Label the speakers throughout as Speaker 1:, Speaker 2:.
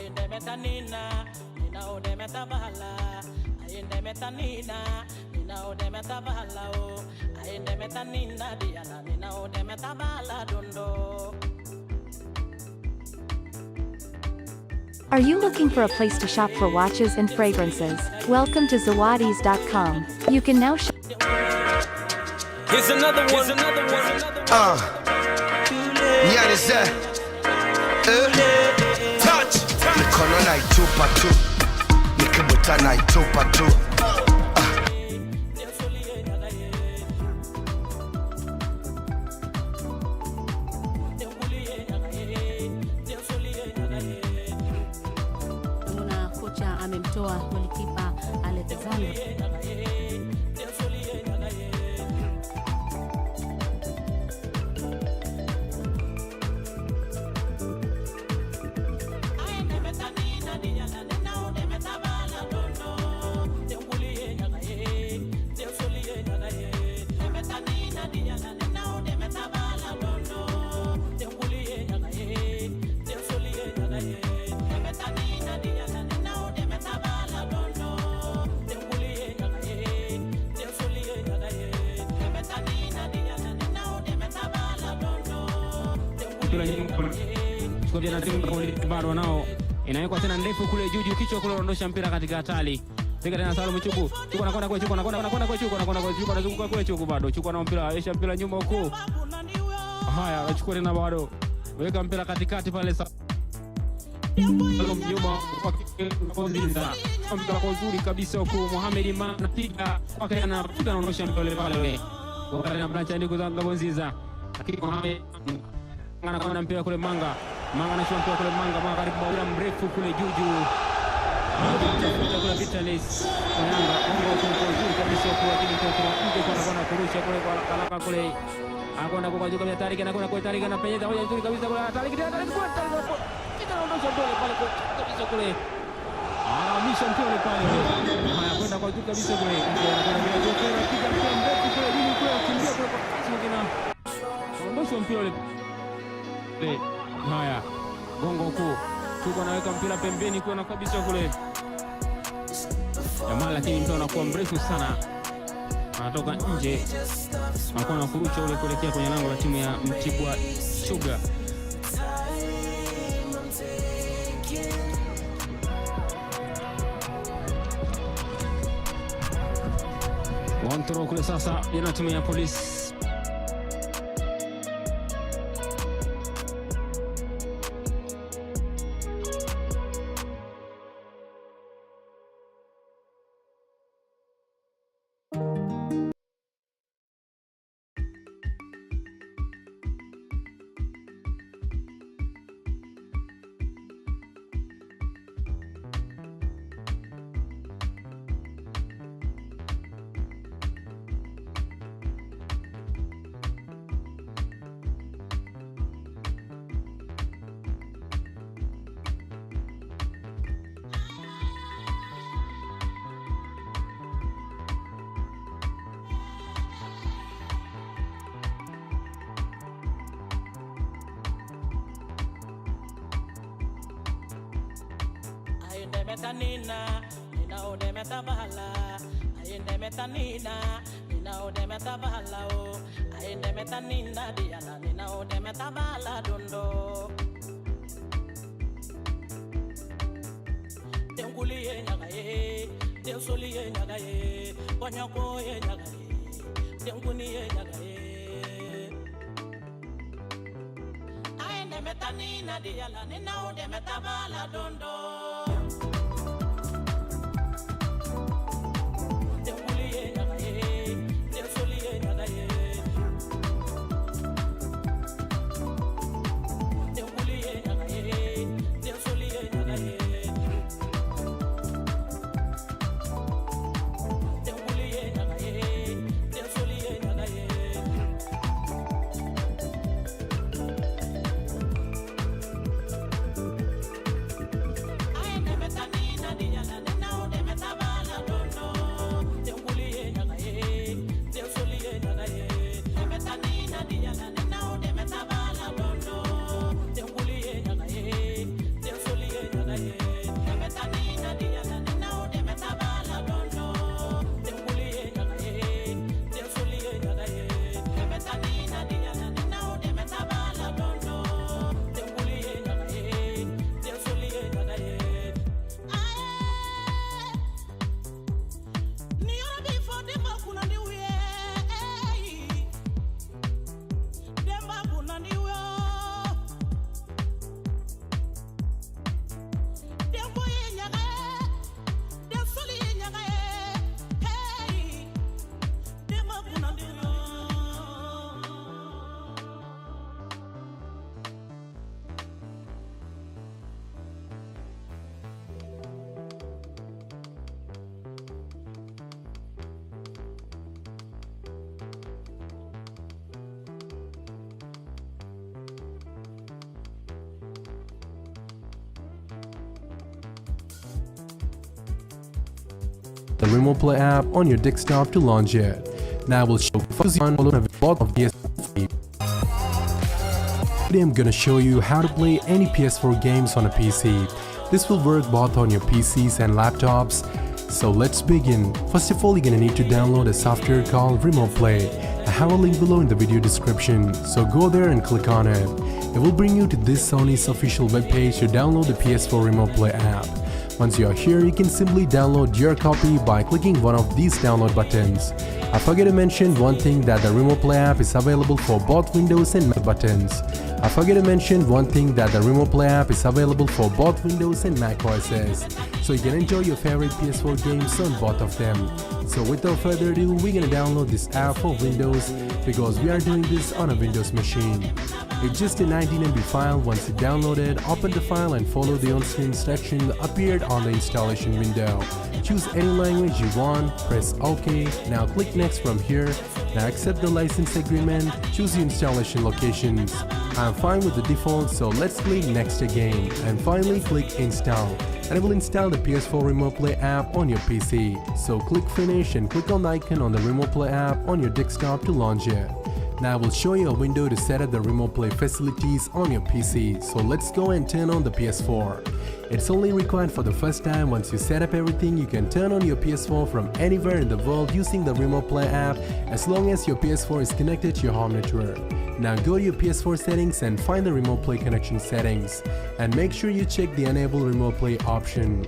Speaker 1: ayende metanina nina ode metabala ayende metanina nina ode metabala o ayende metanina diana nina ode metabala dondo.
Speaker 2: Are you looking for a place to shop for watches and fragrances? Welcome to zawadis.com. You can now shop.
Speaker 3: Here's another one.
Speaker 4: Yanisa. Touch. Nikono na itupa tu. Nikibuta na itupa tu.
Speaker 5: Amemtoa golikipa Alexander.
Speaker 6: Kwa vya timu bado nao inawekwa tena ndefu kule juu kichwa kule ondosha mpira katika hatari. Piga tena Salum Chuku. Chuku anakwenda kwa Chuku anazunguka kule Chuku bado. Chuku ana mpira, aisha mpira nyuma huko. Haya, anachukua tena bado. Weka mpira katikati pale Salum nyuma kwa Gonziza. Mpira kwa uzuri kabisa huko Mohamed Imam anapiga kwake anapiga anaondosha mpira pale. Wakati na branch ndiko za Gonziza. Lakini Mohamed anakwenda mpira kule Manga anashua mpira kule Manga karibu mpira mrefu kule juju. Kule Vitalis Yanga kwa uzuri kabisa kwa kile kwa anakwenda kurusha kule kwa haraka kule. Anakwenda kwa juu kabisa Tariki anakwenda kwa Tariki anapenyeza hoja nzuri kabisa kule Tariki anaondosha mpira pale kabisa kule. Anahamisha mpira pale. Anakwenda kwa juu kabisa kule. Anakwenda bila juu kule anapiga mpira mrefu kule juu kule akimbia kule kwa kasi mwingine. Anaondosha mpira ule. Haya, gongo kuu Chuku anaweka mpira pembeni kwa kabisa kule jamaa, lakini mpira unakuwa mrefu sana, anatoka nje, anakuwa anakurusha ule kuelekea kwenye lango la timu ya Mtibwa Sugar. Wantoro kule sasa yana timu ya Polisi.
Speaker 1: Ayende metanina nina ode metabala ayende metanina nina ode metabala o ayende metanina diana nina ode metabala dondo. Tenguliye nyagaye tensuliye nyagaye konyoko ye nyagaye tenguniye nyagaye ayende metanina diana nina ode metabala dondo.
Speaker 7: the Remote Play app on your desktop to launch it. Now I will show you on both of PS4. Today I'm gonna show you how to play any PS4 games on a PC. This will work both on your PCs and laptops. So let's begin. First of all, you're gonna need to download a software called Remote Play. I have a link below in the video description, so go there and click on it. It will bring you to this Sony's official webpage to download the PS4 Remote Play app. Once you are here, you can simply download your copy by clicking one of these download buttons. I forgot to mention one thing, that the Remote Play app is available for both Windows and Mac buttons. I forgot to mention one thing, that the Remote Play app is available for both Windows and Mac OSs. So you can enjoy your favorite PS4 games on both of them. So without further ado, we're gonna download this app for Windows because we are doing this on a Windows machine. It's just a 19 MB file. Once you download it, open the file and follow the on-screen instruction appeared on the installation window. Choose any language you want, press OK. Now click next from here. Now accept the license agreement, choose the installation locations. I'm fine with the default, so let's click next again. And finally click install. And it will install the PS4 Remote Play app on your PC. So click finish and click on the icon on the Remote Play app on your desktop to launch it. Now I will show you a window to set up the Remote Play facilities on your PC. So let's go and turn on the PS4. It's only required for the first time. Once you set up everything, you can turn on your PS4 from anywhere in the world using the Remote Play app as long as your PS4 is connected to your home network. Now go to your PS4 settings and find the Remote Play connection settings and make sure you check the enable Remote Play option.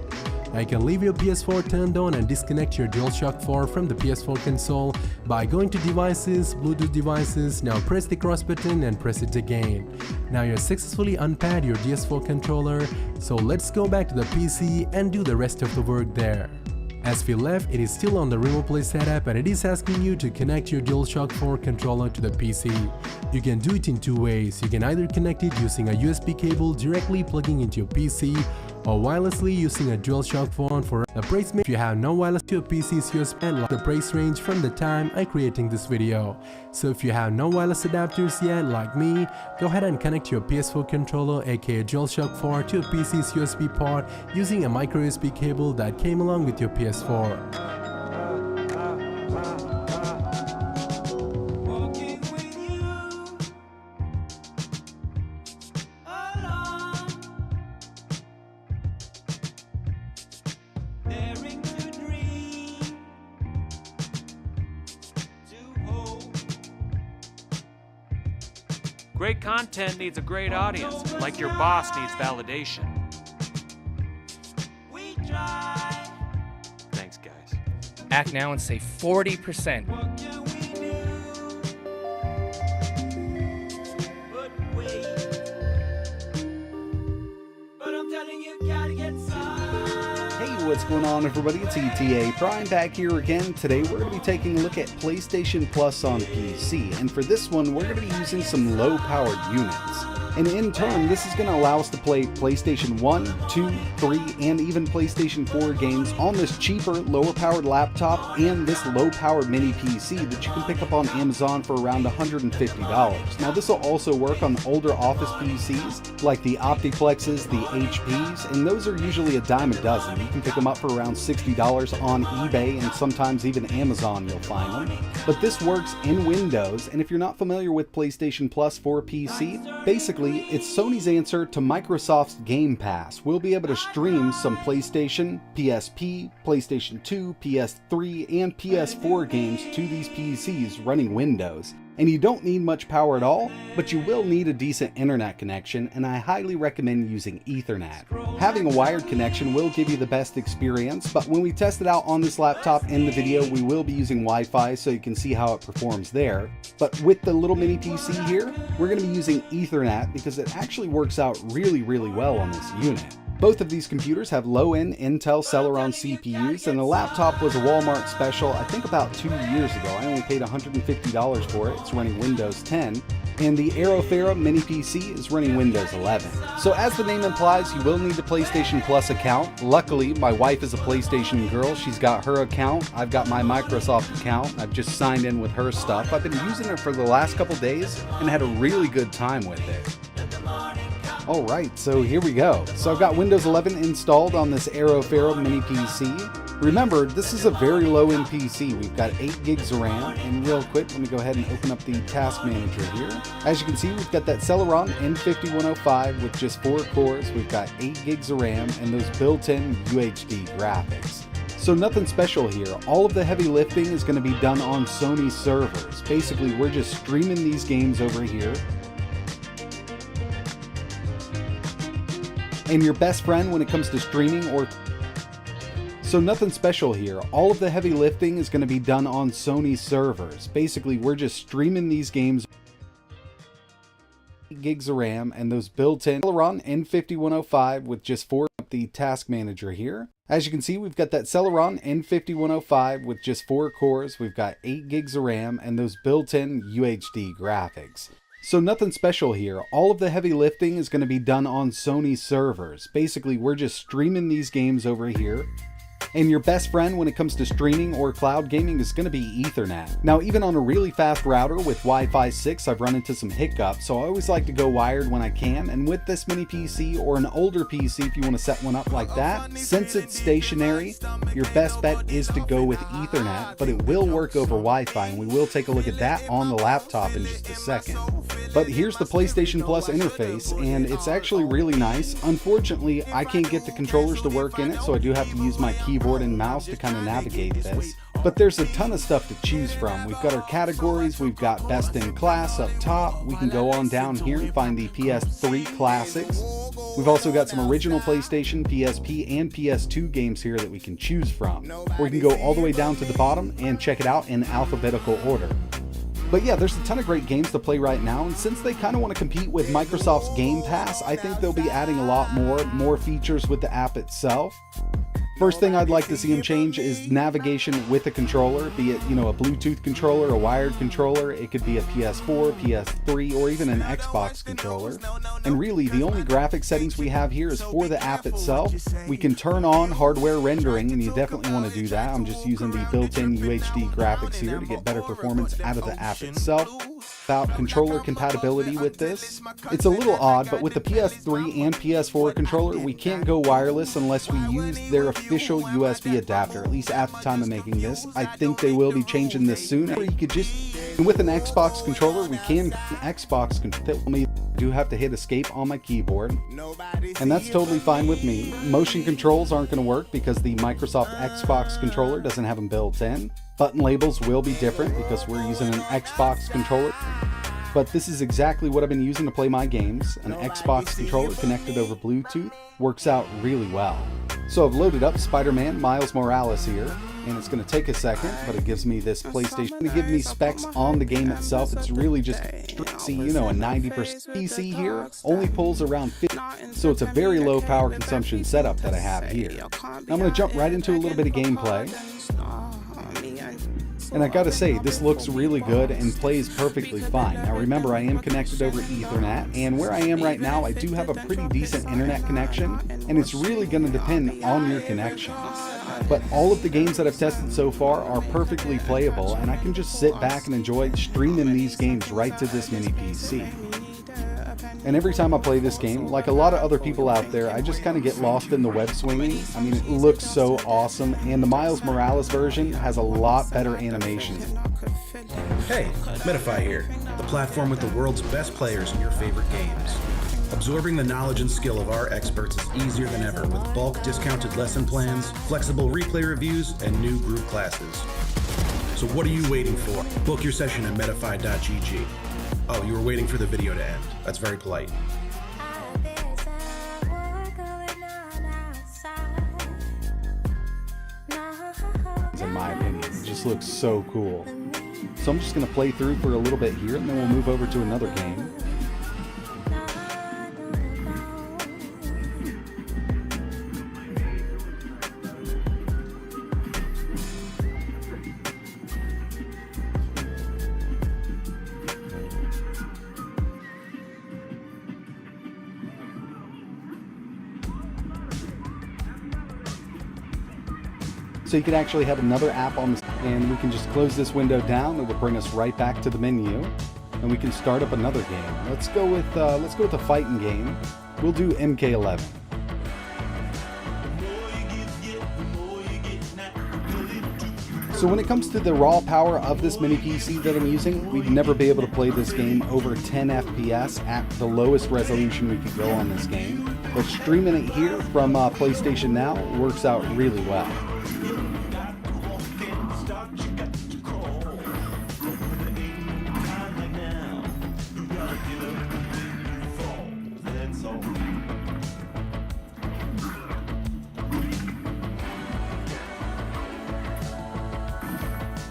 Speaker 7: Now you can leave your PS4 turned on and disconnect your DualShock 4 from the PS4 console by going to devices, Bluetooth devices. Now press the cross button and press it again. Now you're successfully unpaired your DS4 controller, so let's go back to the PC and do the rest of the work there. As we left, it is still on the Remote Play setup and it is asking you to connect your DualShock 4 controller to the PC. You can do it in two ways. You can either connect it using a USB cable directly plugging into your PC, or wirelessly using a DualShock 4 for a price. If you have no wireless to your PC's USB, and the price range from the time I creating this video. So if you have no wireless adapters yet like me, go ahead and connect your PS4 controller aka DualShock 4 to your PC's USB port using a micro USB cable that came along with your PS4.
Speaker 3: Great content needs a great audience, like your boss needs validation. Thanks, guys.
Speaker 8: Act now and save 40%.
Speaker 9: Hey, what's going on, everybody? It's ETA Prime back here again. Today we're going to be taking a look at PlayStation Plus on PC, and for this one we're going to be using some low-powered units. And in turn, this is going to allow us to play PlayStation 1, 2, 3, and even PlayStation 4 games on this cheaper, lower-powered laptop and this low-powered mini PC that you can pick up on Amazon for around $150. Now, this will also work on older office PCs like the Optiplexes, the HPs, and those are usually a dime a dozen. You can pick them up for around $60 on eBay, and sometimes even Amazon you'll find them. But this works in Windows, and if you're not familiar with PlayStation Plus for PC, basically it's Sony's answer to Microsoft's Game Pass. We'll be able to stream some PlayStation, PSP, PlayStation 2, PS3, and PS4 games to these PCs running Windows. And you don't need much power at all, but you will need a decent internet connection, and I highly recommend using Ethernet. Having a wired connection will give you the best experience, but when we test it out on this laptop in the video, we will be using Wi-Fi so you can see how it performs there. But with the little mini PC here, we're going to be using Ethernet because it actually works out really well on this unit. Both of these computers have low-end Intel Celeron CPUs, and the laptop was a Walmart special, I think about 2 years ago. I only paid $150 for it. It's running Windows 10. And the Aerofera Mini PC is running Windows 11. So as the name implies, you will need a PlayStation Plus account. Luckily, my wife is a PlayStation girl. She's got her account. I've got my Microsoft account. I've just signed in with her stuff. I've been using it for the last couple days and had a really good time with it. Alright, so here we go. So I've got Windows 11 installed on this Aerofera Mini PC. Remember, this is a very low-end PC. We've got 8 gigs of RAM, and real quick, let me go ahead and open up the task manager here. As you can see, we've got that Celeron N5105 with just 4 cores. We've got 8 gigs of RAM and those built-in UHD graphics. So nothing special here. All of the heavy lifting is going to be done on Sony servers. Basically, we're just streaming these games over here. And your best friend when it comes to streaming or... So nothing special here. All of the heavy lifting is going to be done on Sony servers. Basically, we're just streaming these games. 8 gigs of RAM and those built-in Celeron N5105 with just 4 the task manager here. As you can see, we've got that Celeron N5105 with just 4 cores. We've got 8 gigs of RAM and those built-in UHD graphics. So nothing special here. All of the heavy lifting is going to be done on Sony servers. Basically, we're just streaming these games over here. And your best friend when it comes to streaming or cloud gaming is going to be Ethernet. Now, even on a really fast router with Wi-Fi 6, I've run into some hiccups, so I always like to go wired when I can. And with this mini PC or an older PC, if you want to set one up like that, since it's stationary, your best bet is to go with Ethernet, but it will work over Wi-Fi, and we will take a look at that on the laptop in just a second. But here's the PlayStation Plus interface, and it's actually really nice. Unfortunately, I can't get the controllers to work in it, so I do have to use my keyboard and mouse to kind of navigate this. But there's a ton of stuff to choose from. We've got our categories, we've got best in class up top. We can go on down here and find the PS3 classics. We've also got some original PlayStation, PSP, and PS2 games here that we can choose from. Or we can go all the way down to the bottom and check it out in alphabetical order. But yeah, there's a ton of great games to play right now, and since they kind of want to compete with Microsoft's Game Pass, I think they'll be adding a lot more features with the app itself. First thing I'd like to see them change is navigation with a controller, be it, a Bluetooth controller, a wired controller. It could be a PS4, PS3, or even an Xbox controller. And really, the only graphic settings we have here is for the app itself. We can turn on hardware rendering, and you definitely want to do that. I'm just using the built-in UHD graphics here to get better performance out of the app itself. About controller compatibility with this, it's a little odd, but with the PS3 and PS4 controller, we can't go wireless unless we use their official USB adapter, at least at the time of making this. I think they will be changing this soon. Or you could just, with an Xbox controller, we can Xbox controller. I do have to hit escape on my keyboard, and that's totally fine with me. Motion controls aren't going to work because the Microsoft Xbox controller doesn't have them built in. Button labels will be different because we're using an Xbox controller. But this is exactly what I've been using to play my games. An Xbox controller connected over Bluetooth works out really well. So I've loaded up Spider-Man Miles Morales here, and it's going to take a second, but it gives me this PlayStation. It's going to give me specs on the game itself. It's really just, see, a 90% PC here only pulls around 50, so it's a very low power consumption setup that I have here. Now I'm going to jump right into a little bit of gameplay. And I gotta say, this looks really good and plays perfectly fine. Now remember, I am connected over Ethernet, and where I am right now, I do have a pretty decent internet connection, and it's really gonna depend on your connection. But all of the games that I've tested so far are perfectly playable, and I can just sit back and enjoy streaming these games right to this mini PC. And every time I play this game, like a lot of other people out there, I just kind of get lost in the web swinging. I mean, it looks so awesome, and the Miles Morales version has a lot better animation.
Speaker 10: Hey, Medify here, the platform with the world's best players in your favorite games. Absorbing the knowledge and skill of our experts is easier than ever with bulk discounted lesson plans, flexible replay reviews, and new group classes. So what are you waiting for? Book your session at medify.gg. Oh, you were waiting for the video to end. That's very polite.
Speaker 9: In my opinion, it just looks so cool. So I'm just going to play through for a little bit here, and then we'll move over to another game. So you can actually have another app on this, and we can just close this window down. It will bring us right back to the menu, and we can start up another game. Let's go with a fighting game. We'll do MK11. So when it comes to the raw power of this mini PC that I'm using, we'd never be able to play this game over 10 FPS at the lowest resolution we could go on this game. But streaming it here from PlayStation Now works out really well.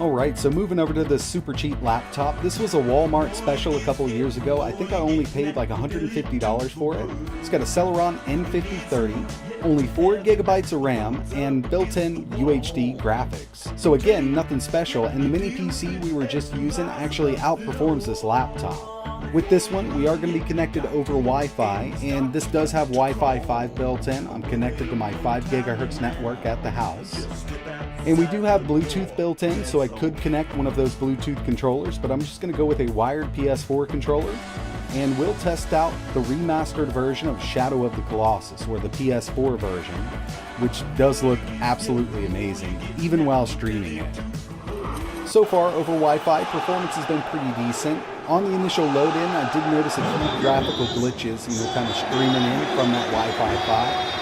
Speaker 9: Alright, so moving over to this super cheap laptop. This was a Walmart special a couple years ago. I think I only paid like $150 for it. It's got a Celeron N5030, only 4 gigabytes of RAM, and built-in UHD graphics. So again, nothing special, and the mini PC we were just using actually outperforms this laptop. With this one, we are going to be connected over Wi-Fi, and this does have Wi-Fi 5 built in. I'm connected to my 5 gigahertz network at the house. And we do have Bluetooth built in, so I could connect one of those Bluetooth controllers, but I'm just going to go with a wired PS4 controller, and we'll test out the remastered version of Shadow of the Colossus, or the PS4 version, which does look absolutely amazing, even while streaming it. So far, over Wi-Fi, performance has been pretty decent. On the initial load-in, I did notice a few graphical glitches, kind of streaming in from that Wi-Fi 5.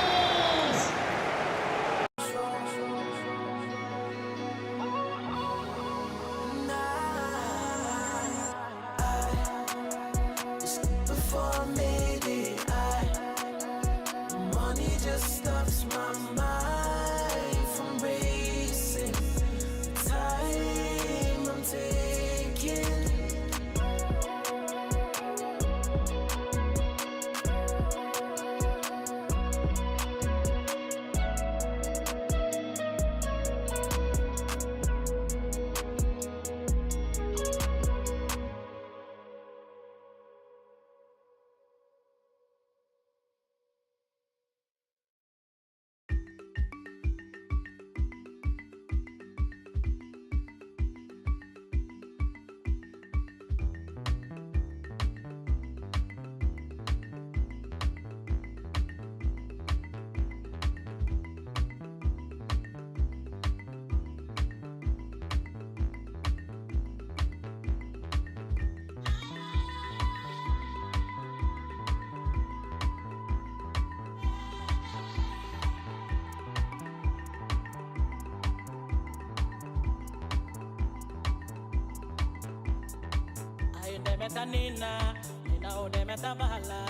Speaker 1: Metanina, Nina de Metabala,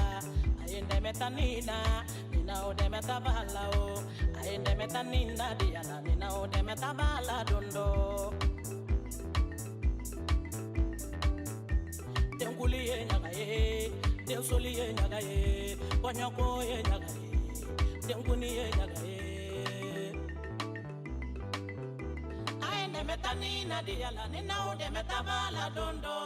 Speaker 1: I in the Metanina, Nina de Metabala, I in the Metanina, Diana, Nina de Metabala, Dundo. Tenguli Yagaye, Tensuli Yagaye, Ponyako Yagaye, Tenguni Yagaye. I in the Metanina, Diana, Nina de Metabala, Dundo.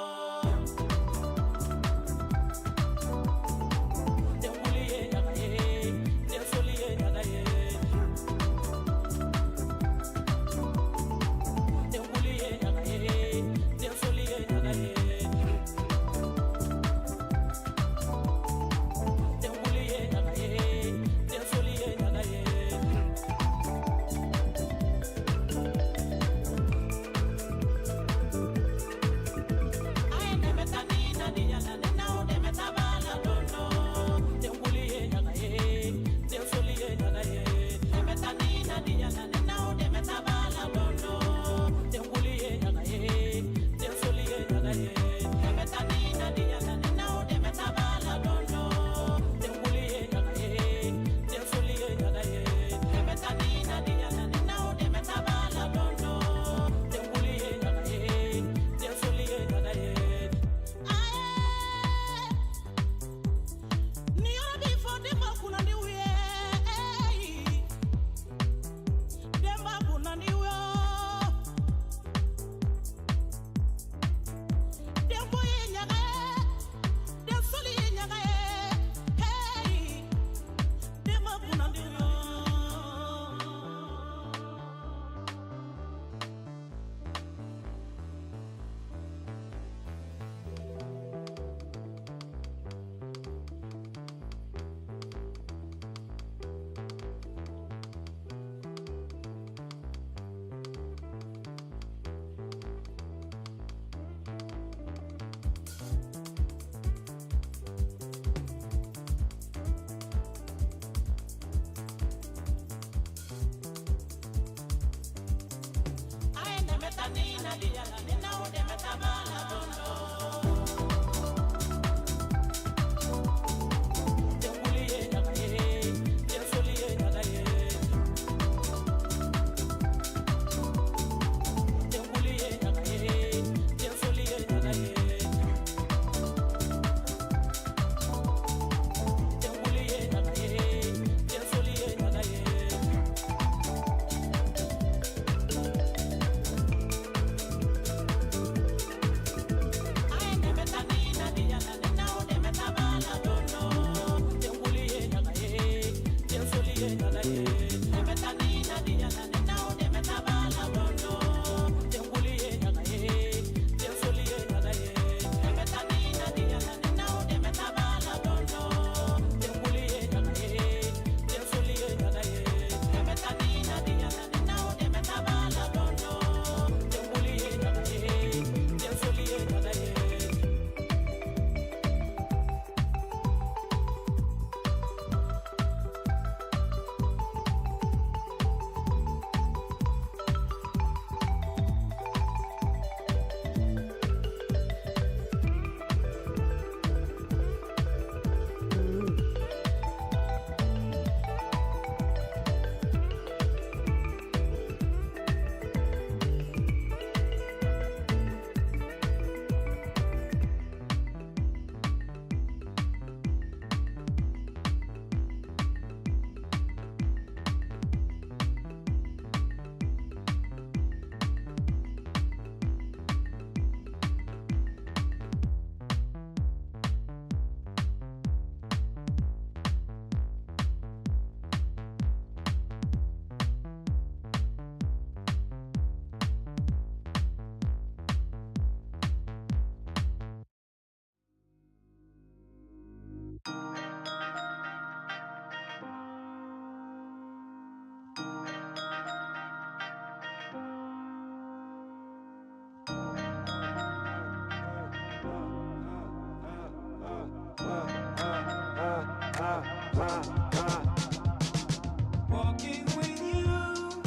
Speaker 11: Walking with you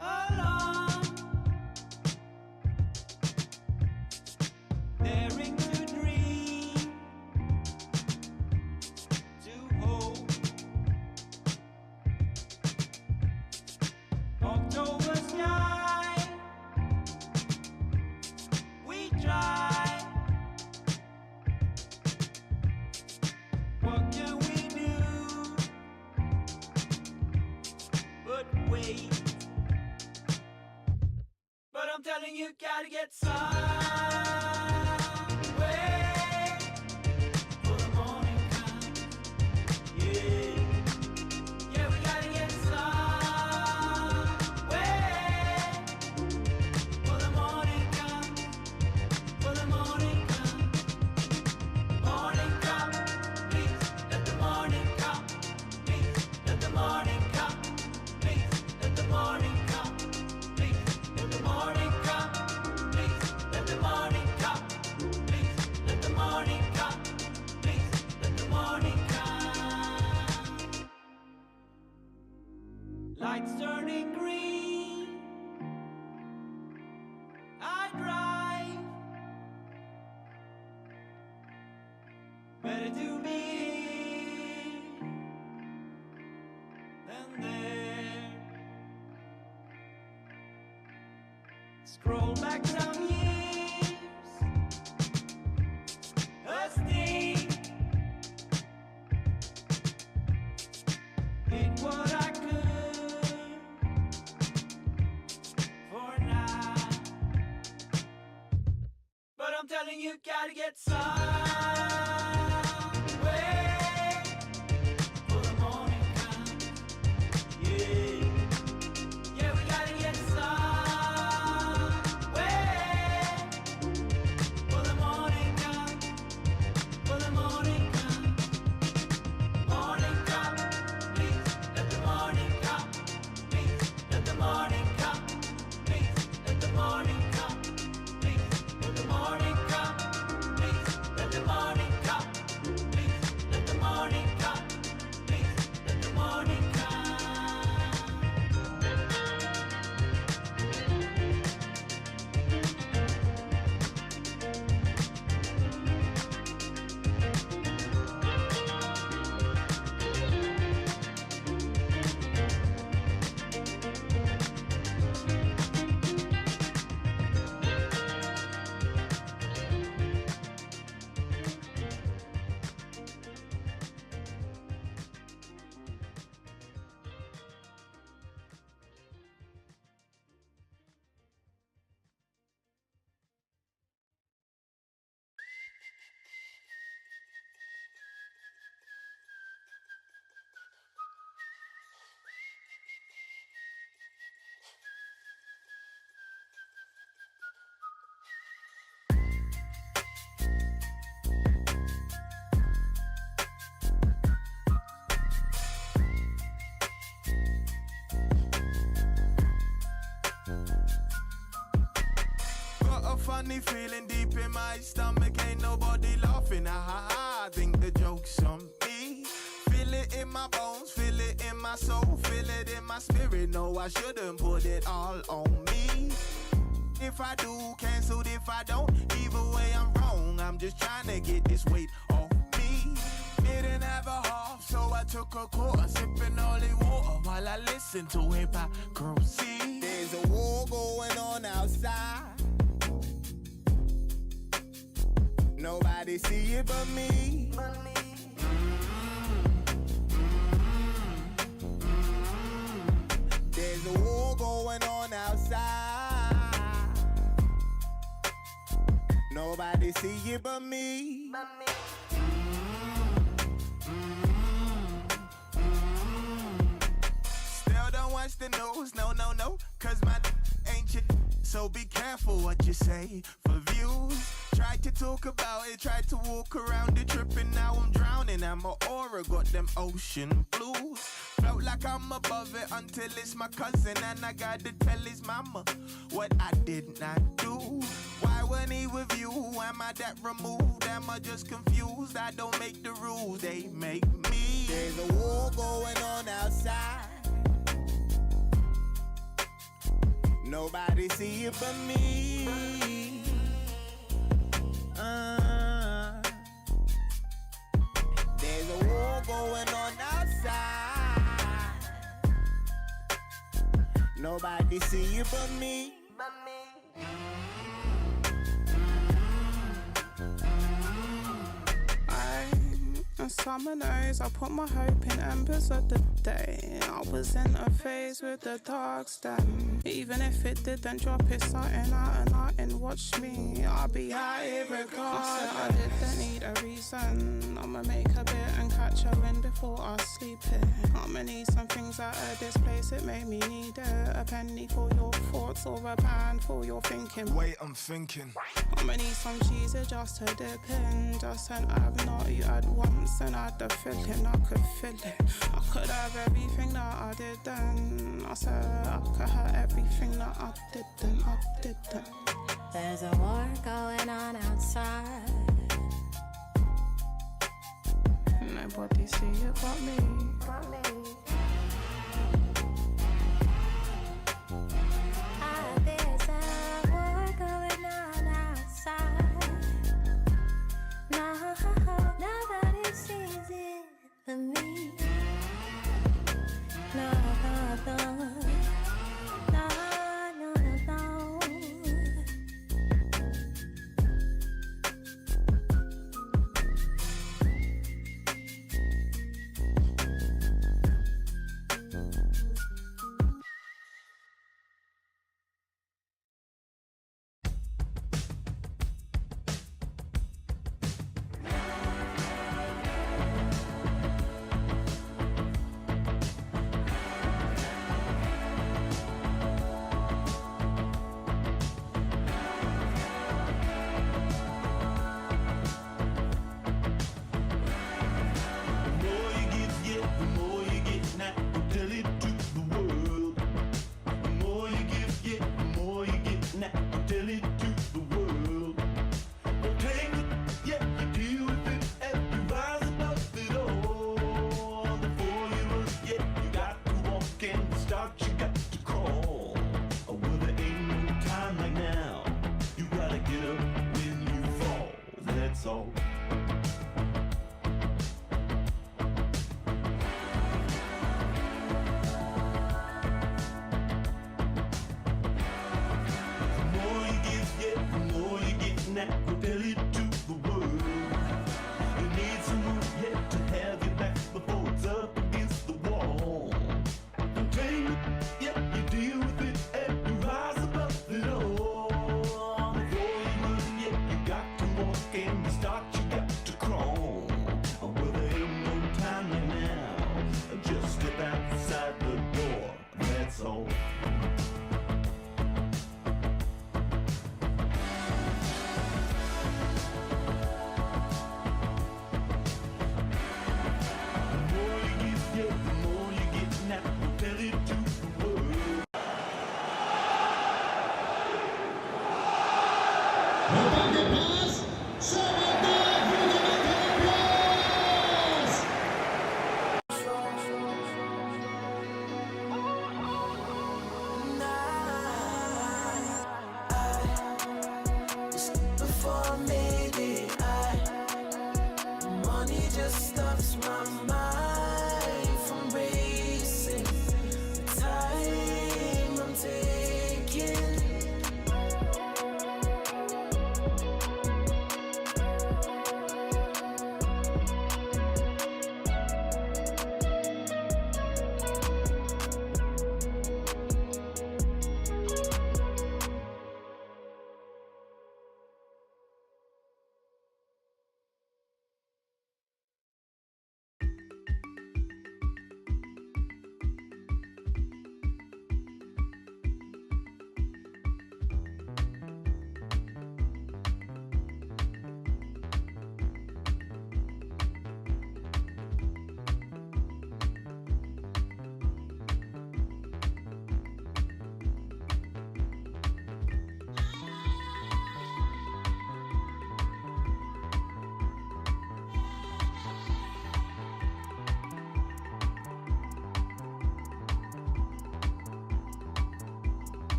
Speaker 11: along, daring to dream, to hope. October sky, we try. What can we do but wait? But I'm telling you, gotta get some way for the morning comes. Yeah, yeah, we gotta get some way for the morning comes. For the morning comes. Morning come, please let the morning come. Please let the morning come. Please let the morning come. Please let the morning come. Please let the morning come. Please let the morning come. Please let the morning come. Lights turning green. I drive. Better to be here than there. Scroll back some years, a sting. Did what I could for now. But I'm telling you, gotta get some way for the morning comes. Yeah, yeah, we gotta get some way for the morning comes. For the morning comes. Morning come, please let the morning come. Please let the morning come. Please let the morning come. Please let the morning come. Please let the morning funny feeling deep in my stomach. Ain't nobody laughing. I think the joke's on me. Feel it in my bones, feel it in my soul, feel it in my spirit. No, I shouldn't put it all on me. If I do, canceled if I don't. Either way, I'm wrong. I'm just trying to get this weight off me. Didn't have a half, so I took a quarter, sipping holy water while I listen to hypocrisy. There's a war going on outside. Nobody see it but me. There's a war going on outside. Nobody see it but me. Still don't watch the news, no, cause my ain't shit. So be careful what you say for views. Tried to talk about it, tried to walk around it, tripping, now I'm drowning. And my aura got them ocean blues. Felt like I'm above it until it's my cousin, and I gotta tell his mama what I did not do. Why wasn't he with you? Am I that removed? Am I just confused? I don't make the rules, they make me. There's a war going on outside. Nobody see it but me. There's a war going on outside. Nobody see it but me.
Speaker 12: Summer nights, I put my hope in embers of the day. I was in a phase with the dark stem. Even if it didn't drop, it's something out and watch me. I'll be high regardless. I didn't need a reason. I'ma make a bit and catch a wind before I sleep here. I'ma need some things out of this place, it made me need it. A penny for your thoughts or a pound for your thinking.
Speaker 4: Wait, I'm thinking.
Speaker 12: I'ma need some cheese just to dip in. Just an I've not you at once and I had the feeling I could feel it. I could have everything that I didn't. I said I could have everything that I didn't.
Speaker 13: There's a war going on outside.
Speaker 12: Nobody see it but me.
Speaker 13: There's a war going on outside. No, nobody sees it but me. No.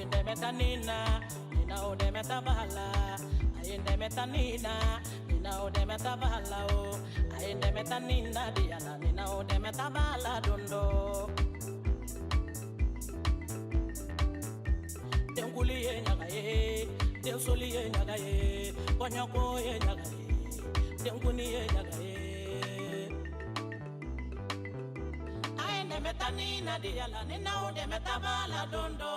Speaker 1: ayende metanina, nina ode metabahala, ayende metanina, nina ode metabahala o, ayende metanina diana, nina ode metabahala dondo. Tenguli ye nyagaye, tensoli ye nyagaye, konyako ye nyagaye, tenguni ye nyagaye. Ayende metanina diana, nina ode metabahala dondo.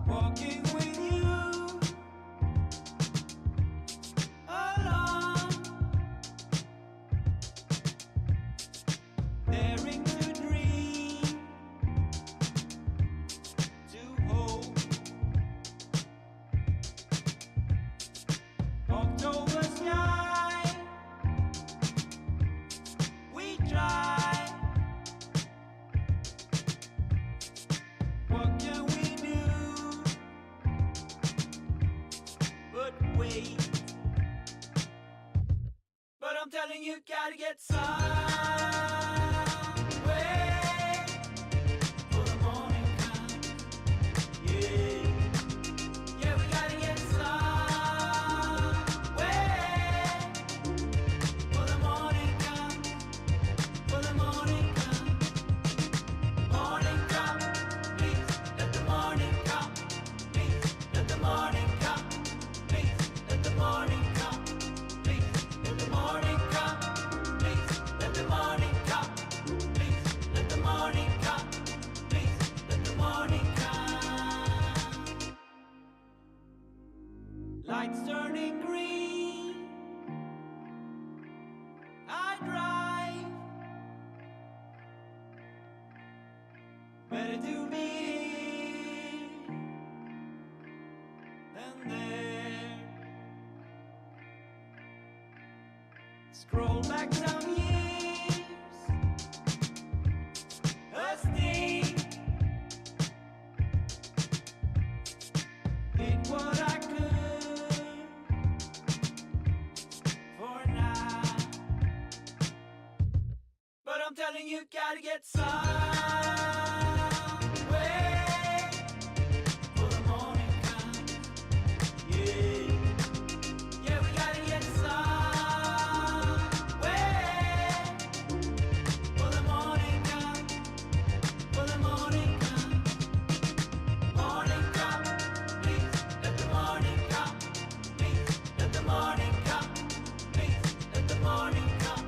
Speaker 11: Walking with you along you gotta get somewhere for the morning comes. Yeah, yeah, we gotta get somewhere for the morning comes. For the morning comes. Morning come, please let the morning come. Please let the morning come. Please let the morning come. Please let the morning come. Please let the morning come. Please let the morning come. Please let the morning come. Lights turning green. I drive. Better to be here than there. Scroll back some years, a sting. Did what I could for now, but I'm telling you, gotta get somewhere for the morning comes. Yeah, yeah, we gotta get somewhere for the morning comes. For the morning comes. Morning come, please let the morning come. Please let the morning come. Please let the morning come.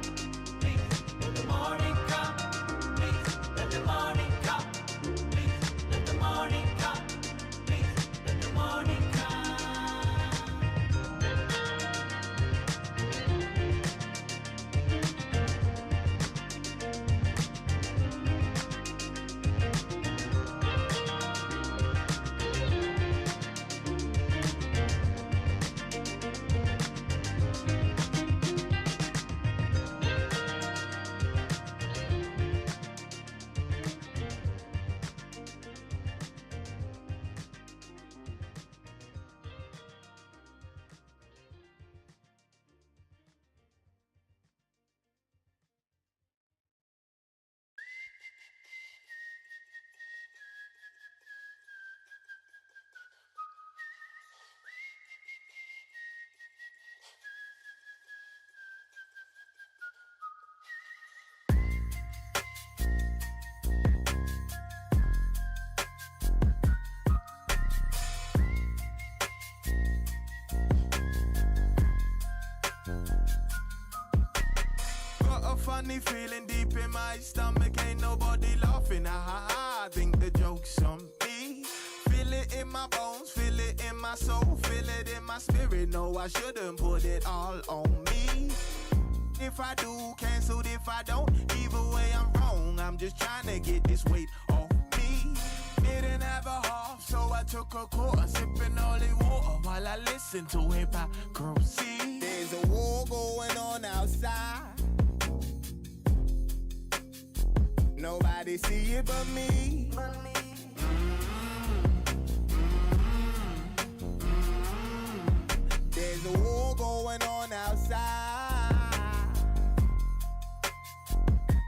Speaker 11: Please let the morning come. Please let the morning come. Please let the morning come. Please let the morning come. Got a funny feeling deep in my stomach, ain't nobody laughing. I think the joke's on me. Feel it in my bones, feel it in my soul, feel it in my spirit. No, I shouldn't put it all on me. If I do, cancelled if I don't. Either way, I'm wrong. I'm just trying to get this weight off me. Didn't have a half, so I took a quarter, sipping holy water while I listen to hypocrisy. There's a war going on outside. Nobody see it but me. There's a war going on outside.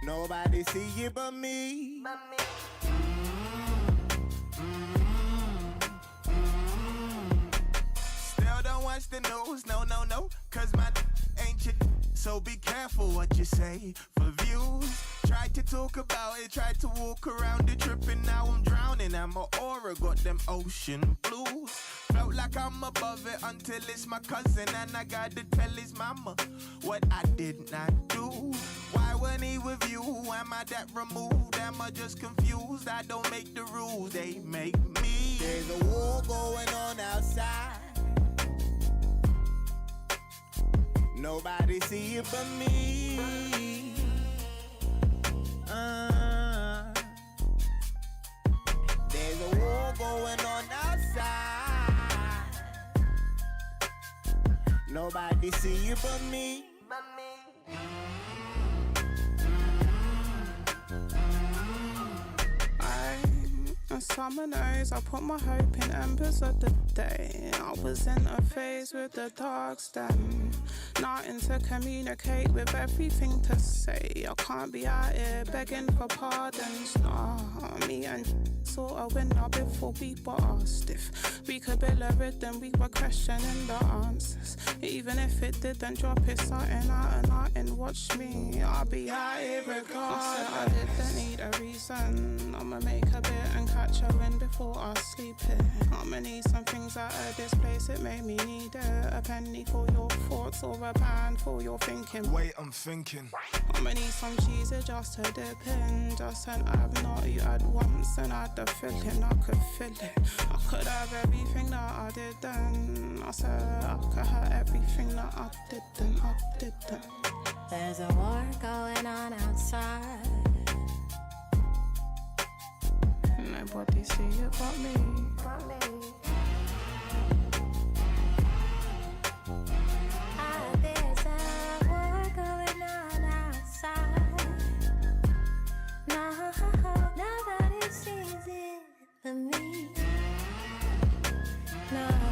Speaker 11: Nobody see it but me. Still don't watch the news, no, cause my ain't shit. So be careful what you say for views. Tried to talk about it, tried to walk around it, tripping, now I'm drowning. And my aura got them ocean blues. Felt like I'm above it until it's my cousin, and I gotta tell his mama what I did not do. Why wasn't he with you? Am I that removed? Am I just confused? I don't make the rules, they make me. There's a war going on outside. Nobody see it but me. There's a war going on outside. Nobody see it but me.
Speaker 12: I'm a summer nose, I put my hope in embers of the day. I was in a phase with the dark stem. Nothing to communicate with everything to say. I can't be out here begging for pardons. Nah, me and sort of winner before we were stiff. We could build a rhythm, we were questioning the answers. Even if it didn't drop, it's something out and nothing. Watch me, I'll be out here regardless. I didn't need a reason. I'ma make a bit and catch a win before I sleep here. I'ma need some things out of this place, it made me need it. A penny for your thoughts or a pound for your thinking.
Speaker 4: Wait, I'm thinking.
Speaker 12: I'ma need some cheese just to dip in. Just an I've not you had once and I had the feeling I could feel it. I could have everything that I didn't. I said I could have everything that I didn't.
Speaker 13: There's a war going on outside.
Speaker 12: Nobody see it but me.
Speaker 13: There's a war going on outside. No, nobody sees it but me. No.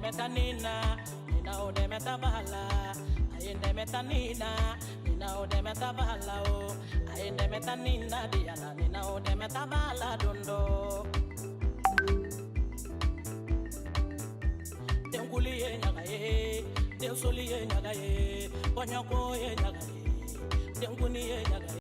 Speaker 1: metanina, nina ode metabala. Ayende metanina, nina ode metabala o. Ayende metanina diana, nina ode metabala dundo. denkuli ye nyaga ye densoli ye nyaga ye konyako ye nyaga ye denkuni ye nyaga ye